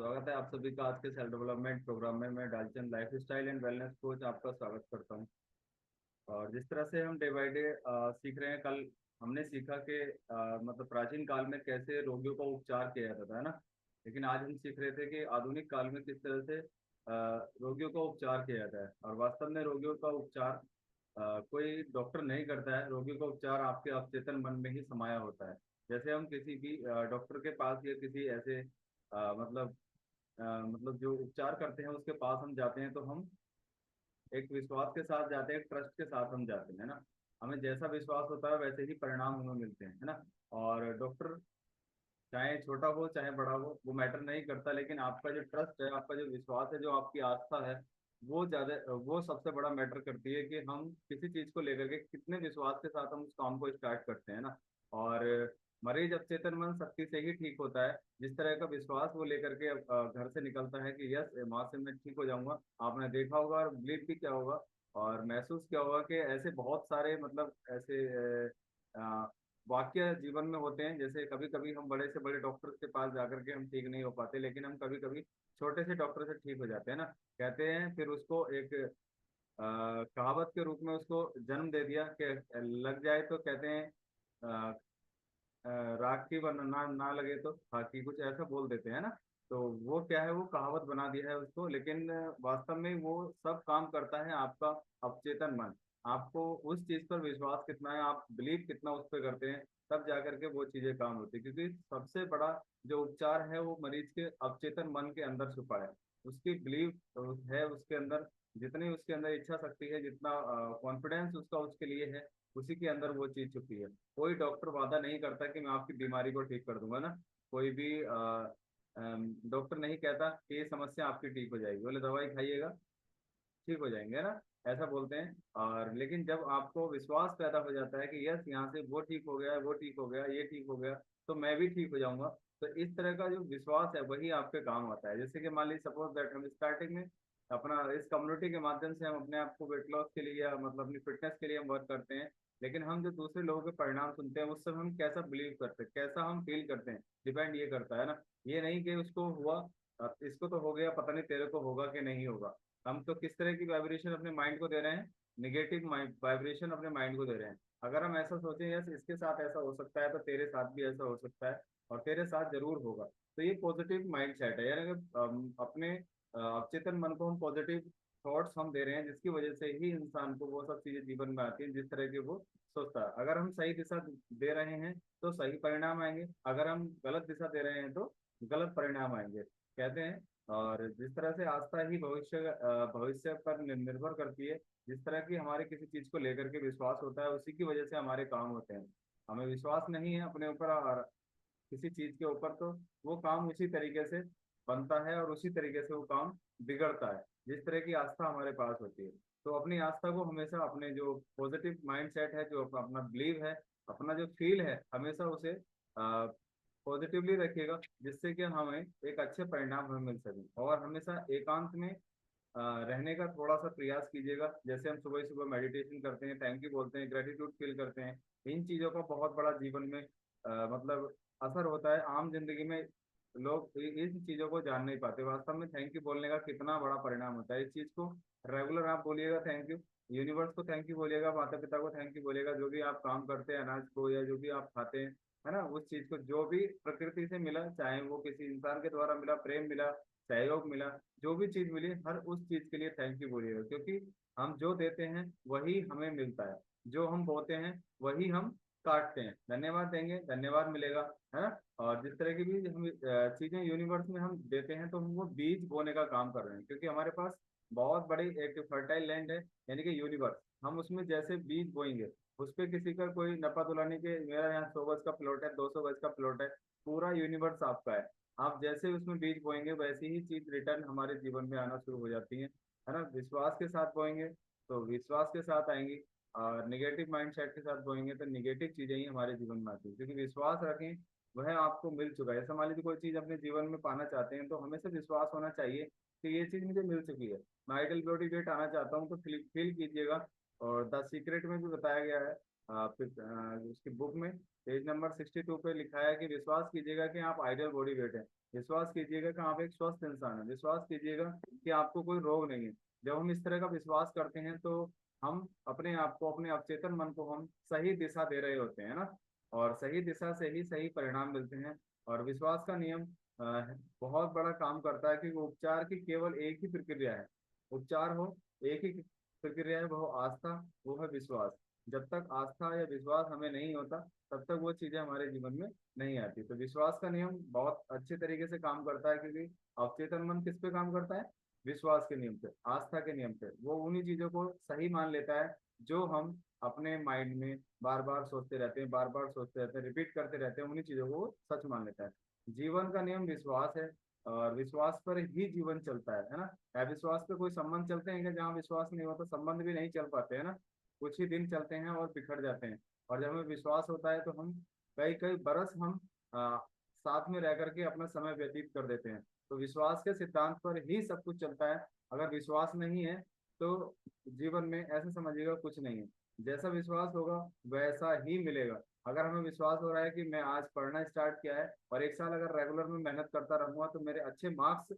स्वागत है आप सभी का आज के सेल्फ डेवलपमेंट प्रोग्राम में। मैं Dalchand life style and wellness coach आपका स्वागत करता हूं। और जिस तरह से हम डे बाय डे सीख रहे हैं, कल हमने सीखा कि मतलब प्राचीन काल में कैसे रोगियों का उपचार किया जाता था, है ना। लेकिन आज हम सीख रहे थे कि आधुनिक काल में किस तरह से रोगियों का उपचार किया जाता है। और वास्तव में रोगियों का उपचार कोई डॉक्टर नहीं करता है। रोगियों का उपचार आपके अवचेतन मन में ही समाया होता है। जैसे हम किसी भी डॉक्टर के पास या किसी ऐसे मतलब जो उपचार करते हैं उसके पास हम जाते हैं, तो हम एक विश्वास के साथ जाते हैं, एक ट्रस्ट के साथ हम जाते हैं, है ना। हमें जैसा विश्वास होता है वैसे ही परिणाम हमें मिलते हैं, है ना। और डॉक्टर चाहे छोटा हो चाहे बड़ा हो वो मैटर नहीं करता, लेकिन आपका जो ट्रस्ट है, आपका जो विश्वास है, जो आपकी आस्था है, वो सबसे बड़ा मैटर करती है कि हम किसी चीज को लेकर के कितने विश्वास के साथ हम उस काम को स्टार्ट करते हैं ना। और मरीज अवचेतन मन शक्ति से ही ठीक होता है। जिस तरह का विश्वास वो लेकर के घर से निकलता है कि यस, वहां से मैं ठीक हो जाऊंगा, आपने देखा होगा और बिलीव भी क्या होगा और महसूस क्या होगा कि ऐसे बहुत सारे मतलब ऐसे वाक्य जीवन में होते हैं। जैसे कभी कभी हम बड़े से बड़े डॉक्टर के पास जाकर के हम ठीक नहीं हो पाते, लेकिन हम कभी कभी छोटे से डॉक्टर से ठीक हो जाते हैं ना। कहते हैं फिर उसको एक कहावत के रूप में उसको जन्म दे दिया कि लग जाए तो कहते हैं अ, अ, राखी बना ना ना लगे तो खाकी, कुछ ऐसा बोल देते हैं ना। तो वो क्या है, वो कहावत बना दिया है उसको, लेकिन वास्तव में वो सब काम करता है आपका अवचेतन मन। आपको उस चीज पर विश्वास कितना है, आप बिलीव कितना उस पर करते हैं, तब जाकर के वो चीजें काम होती है। क्योंकि सबसे बड़ा जो उपचार है वो मरीज के अवचेतन मन के अंदर छुपा है। उसकी बिलीव है उसके अंदर, जितनी उसके अंदर इच्छा शक्ति है, जितना कॉन्फिडेंस उसका उसके लिए है, उसी के अंदर वो चीज छुपी है। कोई डॉक्टर वादा नहीं करता कि मैं आपकी बीमारी को ठीक कर दूंगा ना। कोई भी डॉक्टर नहीं कहता कि ये समस्या आपकी ठीक हो जाएगी, बोले दवाई खाइएगा ठीक हो जाएंगे, है ना। ऐसा बोलते हैं। और लेकिन जब आपको विश्वास पैदा हो जाता है कि यस, यहाँ से वो ठीक हो गया, वो ठीक हो गया, ये ठीक हो गया, तो मैं भी ठीक हो जाऊंगा। तो इस तरह का जो विश्वास है वही आपके काम आता है। जैसे कि मान लीजिए सपोज दैट हम स्टार्टिंग में अपना इस कम्युनिटी के माध्यम से हम अपने आप को वेट लॉस के लिए या मतलब अपनी फिटनेस के लिए हम वर्क करते हैं। लेकिन हम जो दूसरे लोगों के परिणाम सुनते हैं उस समय हम कैसा बिलीव करते हैं, कैसा हम फील करते हैं, डिपेंड ये करता है ना। ये नहीं कि उसको हुआ, इसको तो हो गया, पता नहीं तेरे को होगा कि नहीं होगा। हम तो किस तरह की वाइब्रेशन अपने माइंड को दे रहे हैं, निगेटिव माइंड वाइब्रेशन अपने माइंड को दे रहे हैं। अगर हम ऐसा सोचें यस इसके साथ ऐसा हो सकता है तो तेरे साथ भी ऐसा हो सकता है और तेरे साथ जरूर होगा, तो ये पॉजिटिव माइंड सेट है। यानी कि अपने अवचेतन मन को हम पॉजिटिव थॉट्स हम दे रहे हैं, जिसकी वजह से ही इंसान को वो सब चीजें जीवन में आती हैं जिस तरह की वो सोचता है। अगर हम सही दिशा दे रहे हैं तो सही परिणाम आएंगे, अगर हम गलत दिशा दे रहे हैं तो गलत परिणाम आएंगे, कहते हैं। और जिस तरह से आस्था ही भविष्य पर निर्भर करती है। जिस तरह की हमारे किसी चीज को लेकर के विश्वास होता है उसी की वजह से हमारे काम होते हैं। हमें विश्वास नहीं है अपने ऊपर और किसी चीज के ऊपर, तो वो काम उसी तरीके से बनता है और उसी तरीके से वो काम बिगड़ता है जिस तरह की आस्था हमारे पास होती है। तो अपनी आस्था को हमेशा अपने जो पॉजिटिव माइंड सेट है, जो अपना बिलीव है, अपना जो फील है, हमेशा उसे पॉजिटिवली रखिएगा, जिससे कि हमें एक अच्छे परिणाम हमें मिल सके। और हमेशा एकांत में रहने का थोड़ा सा प्रयास कीजिएगा। जैसे हम सुबह सुबह मेडिटेशन करते हैं, थैंक यू बोलते हैं, ग्रेटिट्यूड फील करते हैं, इन चीज़ों का बहुत बड़ा जीवन में मतलब असर होता है। आम जिंदगी में लोग इन चीज़ों को जान नहीं पाते, वास्तव में थैंक यू बोलने का कितना बड़ा परिणाम होता है। इस चीज़ को रेगुलर आप बोलिएगा, थैंक यू यूनिवर्स को थैंक यू बोलिएगा, माता पिता को थैंक यू बोलिएगा, जो भी आप काम करते हैं, अनाज को या जो भी आप खाते हैं, है ना, उस चीज़ को जो भी प्रकृति से मिला, चाहे वो किसी इंसान के द्वारा मिला, प्रेम मिला, सहयोग मिला, जो भी चीज मिली, हर उस चीज के लिए थैंक यू बोलिएगा। क्योंकि हम जो देते हैं वही हमें मिलता है, जो हम बोते हैं वही हम काटते हैं। धन्यवाद देंगे धन्यवाद मिलेगा, है ना। और जिस तरह की भी हम चीजें यूनिवर्स में हम देते हैं तो हम वो बीज बोने का काम कर रहे हैं, क्योंकि हमारे पास बहुत बड़ी एक फर्टाइल लैंड है, यानी कि यूनिवर्स। हम उसमें जैसे बीज बोएंगे, उस पर किसी का कोई नफा तुलाने के, मेरा यहाँ 100 गज का प्लॉट है, 200 गज का प्लॉट है, पूरा यूनिवर्स आपका है। आप जैसे उसमें बीज बोएंगे वैसी ही चीज रिटर्न हमारे जीवन में आना शुरू हो जाती है ना। विश्वास के साथ बोएंगे तो विश्वास के साथ आएंगी, और निगेटिव माइंड सेट के साथ बोएंगे तो निगेटिव चीजें ही हमारे जीवन में आती है। क्योंकि विश्वास रखें, वह आपको मिल चुका है। ऐसा मान लीजिए कोई चीज अपने जीवन में पाना चाहते हैं तो हमेशा विश्वास होना चाहिए कि ये चीज मुझे मिल चुकी है। मैं आइडल बॉडी वेट आना चाहता हूँ तो फील कीजिएगा। और द सीक्रेट में भी बताया गया है, फिर उसकी बुक में पेज नंबर 62 पे लिखा है कि विश्वास कीजिएगा कि आप आइडियल बॉडी वेट है, विश्वास कीजिएगा कि आप एक स्वस्थ इंसान है, विश्वास कीजिएगा कि आपको कोई रोग नहीं है। जब हम इस तरह का विश्वास करते हैं तो हम अपने आप को, अपने अवचेतन मन को हम सही दिशा दे रहे होते हैं ना, और सही दिशा से ही सही परिणाम मिलते हैं। और विश्वास का नियम बहुत बड़ा काम करता है, क्योंकि उपचार की केवल एक ही प्रक्रिया है, उपचार हो एक ही प्रक्रिया है, वो आस्था, वो है विश्वास। जब तक आस्था या विश्वास हमें नहीं होता तब तक वो चीजें हमारे जीवन में नहीं आती। तो विश्वास का नियम बहुत अच्छे तरीके से काम करता है, क्योंकि अवचेतन मन किस पे काम करता है? विश्वास के नियम पे, आस्था के नियम पे। वो उन्हीं चीजों को सही मान लेता है जो हम अपने माइंड में बार बार सोचते रहते हैं, बार बार सोचते रहते हैं, रिपीट करते रहते हैं, उन्हीं चीजों को वो सच मान लेता है। जीवन का नियम विश्वास है, और विश्वास पर ही जीवन चलता है ना। अविश्वास पे कोई संबंध चलते हैं क्या? जहाँ विश्वास नहीं होता संबंध भी नहीं चल पाते हैं ना, कुछ ही दिन चलते हैं और बिखर जाते हैं। और जब हमें विश्वास होता है तो हम कई कई बरस हम साथ में रह करके अपना समय व्यतीत कर देते हैं। तो विश्वास के सिद्धांत पर ही सब कुछ चलता है। अगर विश्वास नहीं है तो जीवन में ऐसे समझिएगा कुछ नहीं है, जैसा विश्वास होगा वैसा ही मिलेगा। अगर हमें विश्वास हो रहा है कि मैं आज पढ़ना स्टार्ट किया है और एक साल अगर रेगुलर में मेहनत करता रहूंगा तो मेरे अच्छे मार्क्स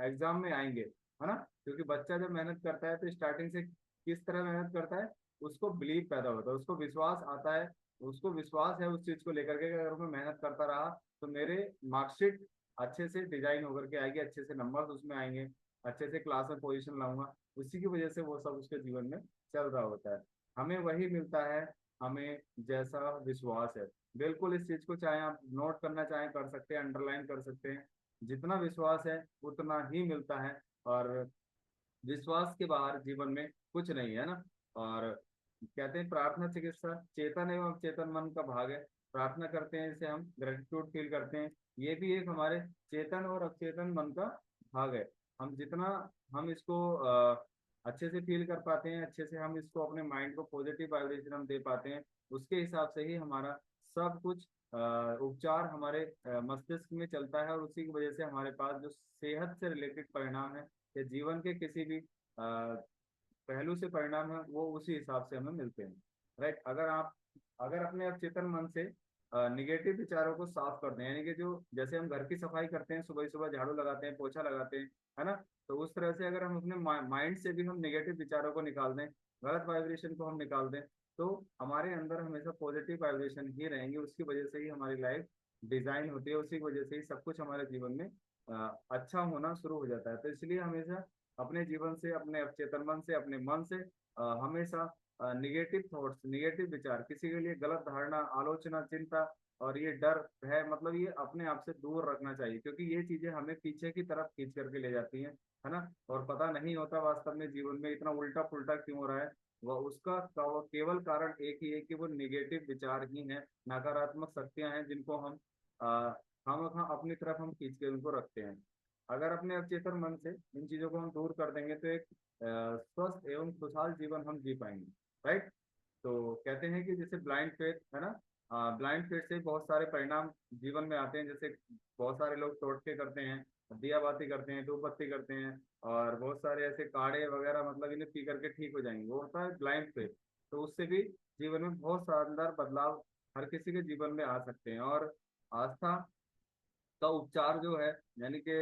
एग्जाम में आएंगे, है ना। क्योंकि बच्चा जब मेहनत करता है तो स्टार्टिंग से किस तरह मेहनत करता है, उसको बिलीव पैदा होता है, उसको विश्वास आता है, उसको विश्वास है उस चीज को लेकर के कि अगर मैं मेहनत करता रहा तो मेरे मार्कशीट अच्छे से डिजाइन होकर के आएगी, अच्छे से नंबर उसमें आएंगे, अच्छे से क्लास में पोजीशन लाऊंगा। उसी की वजह से वो सब उसके जीवन में चल रहा होता है। हमें वही मिलता है, हमें जैसा विश्वास है। बिल्कुल इस चीज को चाहे आप नोट करना चाहें कर सकते हैं, अंडरलाइन कर सकते हैं। जितना विश्वास है उतना ही मिलता है, और विश्वास के बाहर जीवन में कुछ नहीं है ना। और कहते हैं प्रार्थना चिकित्सा चेतन एवं अवचेतन मन का भाग है। प्रार्थना करते हैं, इसे हम ग्रेटिट्यूड फील करते हैं, ये भी एक हमारे चेतन और अवचेतन मन का भाग है। हम जितना हम इसको अच्छे से फील कर पाते हैं, अच्छे से हम इसको अपने माइंड को पॉजिटिव वाइब्रेशन हम दे पाते हैं, उसके हिसाब से ही हमारा सब कुछ उपचार हमारे मस्तिष्क में चलता है, और उसी की वजह से हमारे पास जो सेहत से रिलेटेड परिणाम है या जीवन के किसी भी पहलू से परिणाम है वो उसी हिसाब से हमें मिलते हैं। राइट। अगर अपने अवचेतन मन से निगेटिव विचारों को साफ कर दें, यानी कि जो जैसे हम घर की सफाई करते हैं, सुबह सुबह झाड़ू लगाते हैं, पोछा लगाते हैं, है ना। तो उस तरह से अगर हम अपने माइंड से भी हम निगेटिव विचारों को निकाल दें, गलत वाइब्रेशन को हम निकाल दें, तो हमारे अंदर हमेशा पॉजिटिव वाइब्रेशन ही रहेंगे। उसकी वजह से ही हमारी लाइफ डिजाइन होती है, उसी की वजह से ही सब कुछ हमारे जीवन में अच्छा होना शुरू हो जाता है। तो इसलिए हमेशा अपने जीवन से, अपने अवचेतन मन से, अपने मन से हमेशा निगेटिव थॉट्स, निगेटिव विचार, किसी के लिए गलत धारणा, आलोचना, चिंता और ये डर है, मतलब ये अपने आप से दूर रखना चाहिए, क्योंकि ये चीजें हमें पीछे की तरफ खींच करके ले जाती हैं, है ना। और पता नहीं होता वास्तव में जीवन में इतना उल्टा पुल्टा क्यों हो रहा है। वह उसका केवल कारण एक ही है कि वो निगेटिव विचार ही हैं, नकारात्मक शक्तियां हैं, जिनको हम अपनी तरफ हम खींच के उनको रखते हैं। अगर अपने अवचेतन मन से इन चीजों को हम दूर कर देंगे तो एक स्वस्थ एवं खुशहाल जीवन हम जी पाएंगे। राइट। तो कहते हैं कि जैसे ब्लाइंड फेथ है ना, ब्लाइंड फेथ से बहुत सारे परिणाम जीवन में आते हैं। जैसे बहुत सारे लोग टोटके करते हैं, दिया बाती करते हैं, धूप बत्ती करते हैं, और बहुत सारे ऐसे काढ़े वगैरह, मतलब इन्हें पी करके ठीक हो जाएंगे, वो होता है ब्लाइंड फेथ। तो उससे भी जीवन में बहुत शानदार बदलाव हर किसी के जीवन में आ सकते हैं। और आस्था का उपचार जो है, यानी कि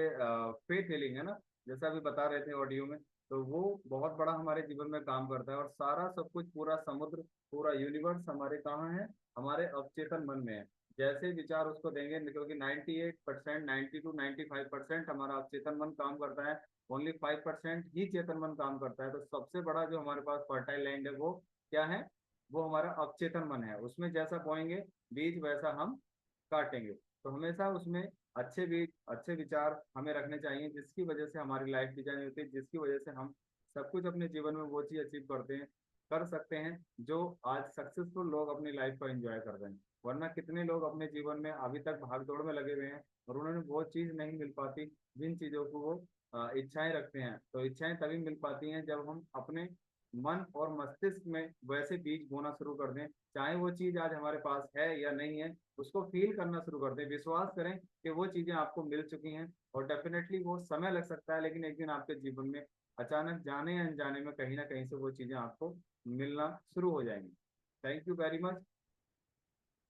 फेथ हीलिंग है ना, जैसा अभी बता रहे थे ऑडियो में, तो वो बहुत बड़ा हमारे जीवन में काम करता है। और सारा सब कुछ, पूरा समुद्र, पूरा यूनिवर्स हमारे कहाँ है? हमारे अवचेतन मन में है। जैसे विचार उसको देंगे, क्योंकि 98%, 90 to 95% हमारा अवचेतन मन काम करता है, ओनली 5% ही चेतन मन काम करता है। तो सबसे बड़ा जो हमारे पास फर्टाइल लैंड है वो क्या है? वो हमारा अवचेतन मन है। उसमें जैसा बोएंगे बीज वैसा हम काटेंगे। तो हमेशा उसमें अच्छे बीज, अच्छे विचार हमें रखने चाहिए, जिसकी वजह से हमारी लाइफ डिजाइन होती है, जिसकी वजह से हम सब कुछ अपने जीवन में वो चीज अचीव करते हैं, कर सकते हैं जो आज सक्सेसफुल लोग अपनी लाइफ को एंजॉय कर रहे हैं। वरना कितने लोग अपने जीवन में अभी तक भाग दौड़ में लगे हुए हैं और उन्होंने वो चीज नहीं मिल पाती जिन चीजों को वो इच्छाएं रखते हैं। तो इच्छाएं तभी मिल पाती हैं जब हम अपने मन और मस्तिष्क में वैसे बीज बोना शुरू कर दें, चाहे वो चीज आज हमारे पास है या नहीं है, उसको फील करना शुरू कर दें, विश्वास करें कि वो चीजें आपको मिल चुकी हैं। और डेफिनेटली वो समय लग सकता है, लेकिन एक दिन आपके जीवन में अचानक जाने या अनजाने में कहीं ना कहीं से वो चीजें आपको मिलना शुरू हो जाएंगी। Thank you very much.